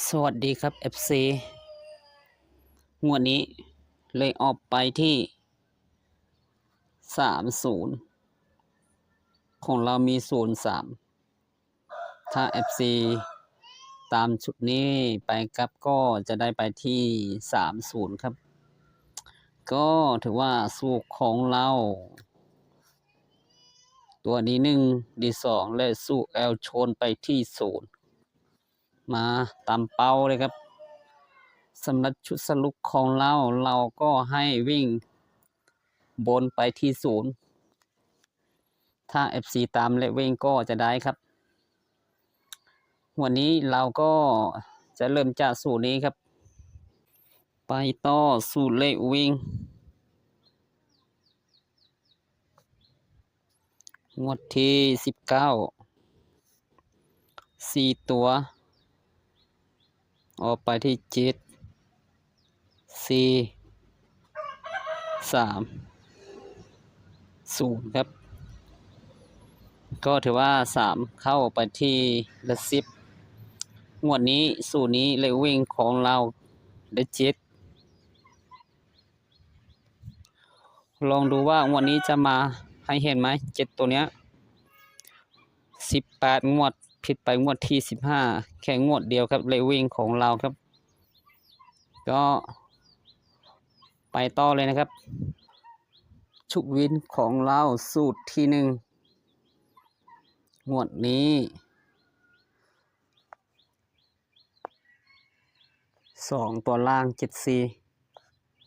สวัสดีครับ FC งวดนี้เลยออกไปที่30ของเรามี03ถ้า FC ตามชุดนี้ไปครับก็จะได้ไปที่30ครับก็ถือว่าสูตรของเราตัวดี1ดี2และสู้แอลชนไปที่0มาตามเป้าเลยครับสำหรับชุดสรุปของเราก็ให้วิ่งบนไปที่0ถ้า FC ตามและวิ่งก็จะได้ครับวันนี้เราก็จะเริ่มจากสูตรนี้ครับไปต่อสูตรเลขวิ่งงวดที่19 4ตัวออกไปที่7 4 3 0ครับก็ถือว่า3เข้าไปที่ละ10งวดนี้สูตรนี้เลขวิ่งของเราได้7ลองดูว่างวดนี้จะมาให้เห็นไหม7ตัวเนี้ย18งวดผิดไปงวดที่15แค่งวดเดียวครับเลขวิ่งของเราครับก็ไปต่อเลยนะครับชุดวินของเราสูตรที่1งวดนี้2ตัวล่าง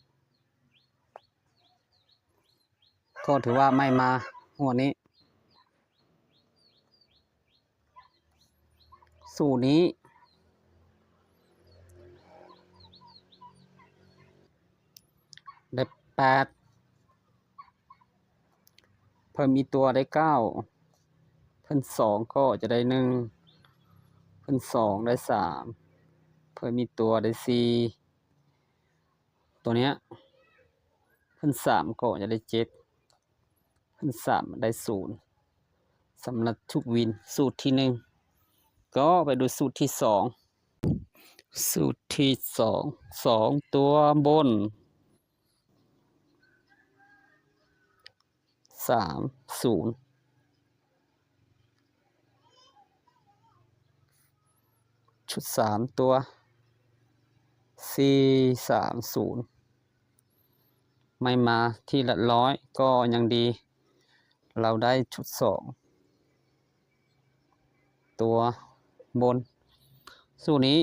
74ก็ถือว่าไม่มางวดนี้สูตรนี้ได้8เพิ่มมีตัวได้9เพิ่ม2ก็จะได้1เพิ่ม2ได้3เพิ่มมีตัวได้4ตัวเนี้ยเพิ่ม3ก็จะได้7เพิ่ม3ได้0สำหรับทุกวินสูตรที่1ก็ไปดูสูตรที่2สูตรที่2ตัวบน30ชุด3ตัว430ไม่มาที่ละ100ก็ยังดีเราได้ชุด2ตัวบนสูตรนี้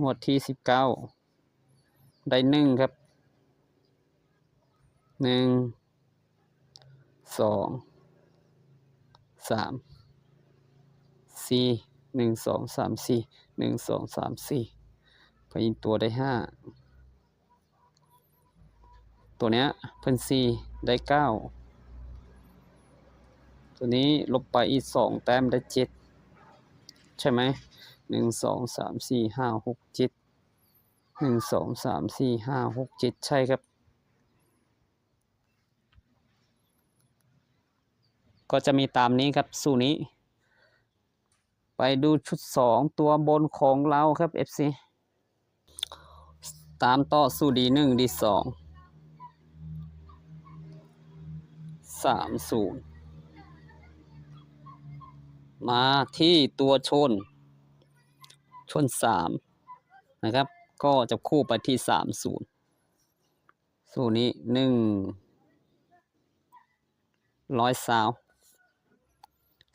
งวดที่19ได้1ครับ1 2 3 4 1 2 3 4 1 2 3 4พอยิงตัวได้5ตัวเนี้ยเพิ่น4ได้9ตัวนี้ลบไปอีก2แต้มได้7ใช่ไหม1 2 3 4 5 6 7 1 2 3 4 5 6 7ใช่ครับก็จะมีตามนี้ครับสูตรนี้ไปดูชุด2ตัวบนของเราครับ FC ตามต่อสูตรดี1ดี2 30มาที่ตัวชน3นะครับก็จะคู่ไปที่30สูตรนี้120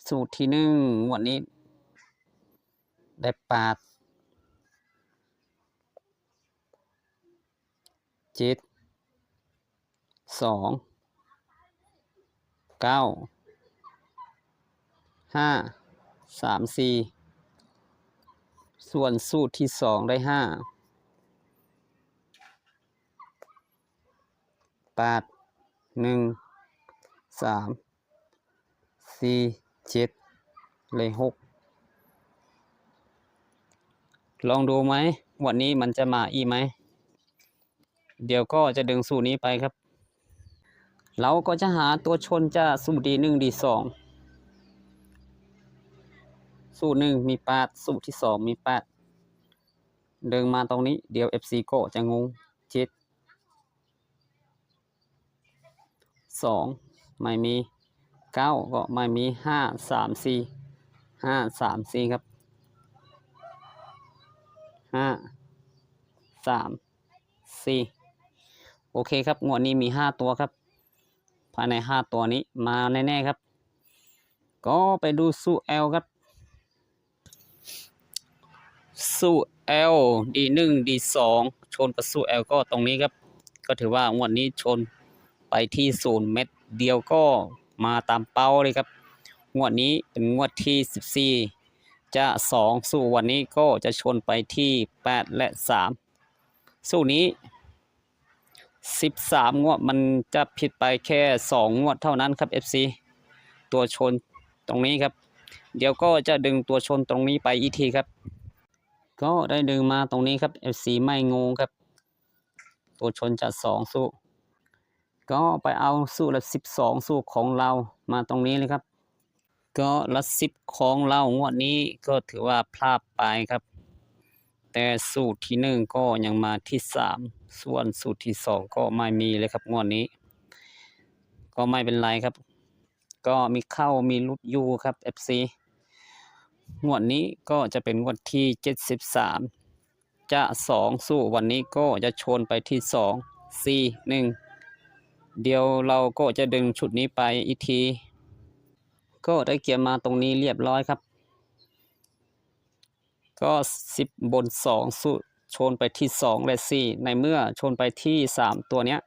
สูตรที่1วันนี้ได้8 7 2 9 5 3 4ส่วนสูตรที่2ได้5 8 1 3 4 7เลย6ลองดูไหมวันนี้มันจะมาอีกไหมเดี๋ยวก็จะดึงสูตรนี้ไปครับเราก็จะหาตัวชนจะสูตรดี1ดี2 สูตรหนึ่งมี8สูตรที่2มี8เดินมาตรงนี้เดี๋ยว FC ก็จะงง7 2ไม่มี9ก็ไม่มี5 3 4 5 3 4ครับ5 3 4โอเคครับงวดนี้มี5ตัวครับภายใน5ตัวนี้มาแน่ๆครับก็ไปดูสู้ L ครับสู้ L D1 D2 ชนกับสู้ L ก็ตรงนี้ครับก็ถือว่างวดนี้ชนไปที่0เม็ดเดียวก็มาตามเป้าเลยครับงวดนี้เป็นงวดที่14จะ2สู้วันนี้ก็จะชนไปที่8และ3สู้นี้13งวดมันจะผิดไปแค่2งวดเท่านั้นครับ FC ตัวชนตรงนี้ครับเดี๋ยวก็จะดึงตัวชนตรงนี้ไปอีกทีครับก็ได้ดึงมาตรงนี้ครับ FC ไม่งงครับตัวชนจะ2สู้ก็ไปเอาสู้ละ12สู้ของเรามาตรงนี้เลยครับก็ละ10ของเรางวดนี้ก็ถือว่าพลาดไปครับแต่สูตรที่1ก็ยังมาที่3ส่วนสูตรที่2ก็ไม่มีเลยครับงวดนี้ก็ไม่เป็นไรครับก็มีเข้ามีลุดอยู่ครับ FC งวดนี้ก็จะเป็นงวดที่73จะ2สู้วันนี้ก็จะชนไปที่2 4 1เดี๋ยวเราก็จะดึงชุดนี้ไปอีกทีก็ได้เกียร์มาตรงนี้เรียบร้อยครับก็10บน2สู้ชนไปที่2และ4ในเมื่อชนไปที่3ตัวเนี้ย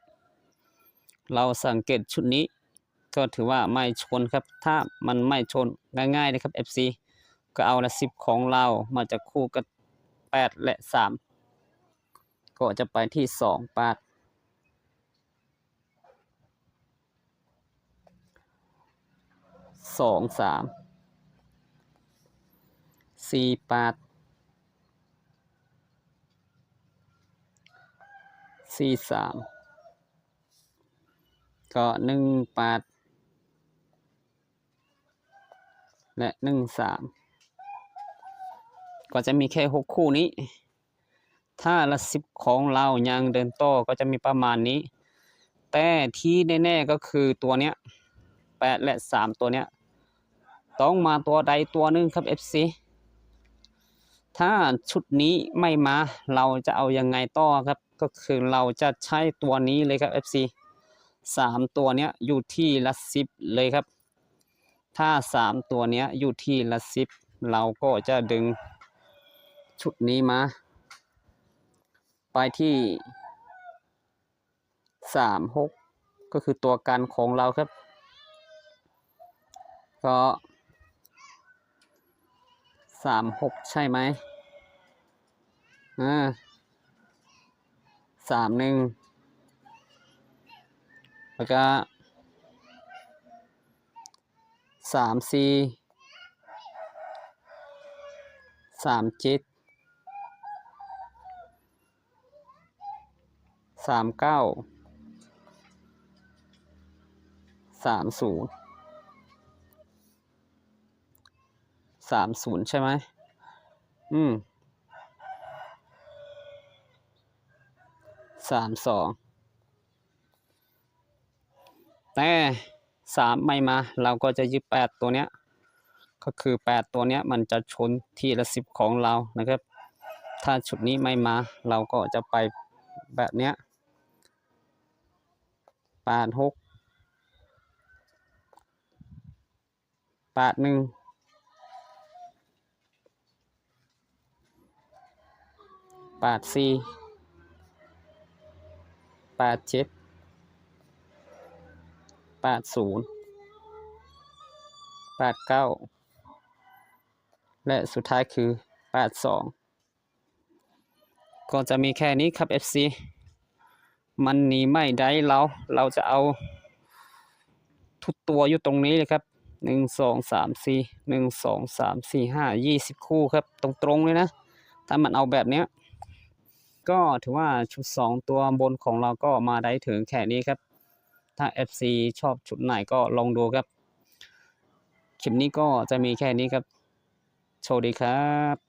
เราสังเกตชุดนี้ก็ถือว่าไม่ชนครับถ้ามันไม่ชนง่ายๆนะครับ FC ก็เอาละ10ของเรามาจะคู่กับ8และ3ก็จะไปที่2 8 2 3 4 8 4 3ก็1 8และ1 3ก็จะมีแค่6คู่นี้ถ้าละ10ของเรายังเดินโต้ก็จะมีประมาณนี้แต่ที่แน่ๆก็คือตัวเนี้ย8และ3ตัวเนี้ยต้องมาตัวใดตัวหนึ่งครับ FC ถ้าชุดนี้ไม่มาเราจะเอายังไงต่อครับก็คือเราจะใช้ตัวนี้เลยครับ FC 3ตัวเนี้ยอยู่ที่ละ10เลยครับถ้า3ตัวเนี้ยอยู่ที่ละ10เราก็จะดึงชุดนี้มาไปที่36ก็คือตัวกันของเราครับก็36ใช่ไหม31แล้วก็34 37 39 30 30ใช่ไหม32แต่3ไม่มาเราก็จะยึด8ตัวเนี้ยก็คือ8ตัวเนี้ยมันจะชนที่ละ10ของเรานะครับถ้าชุดนี้ไม่มาเราก็จะไปแบบเนี้ย86 81 84 87 80 89และสุดท้ายคือ82ก็จะมีแค่นี้ครับ FC มันหนีไม่ได้เราจะเอาทุกตัวอยู่ตรงนี้เลยครับ1 2 3 4 1 2 3 4 5 20คู่ครับตรงๆเลยนะถ้ามันเอาแบบเนี้ยก็ถือว่าชุด2ตัวบนของเราก็มาได้ถึงแค่นี้ครับถ้า FC ชอบชุดไหนก็ลองดูครับคลิปนี้ก็จะมีแค่นี้ครับ โชคดีครับ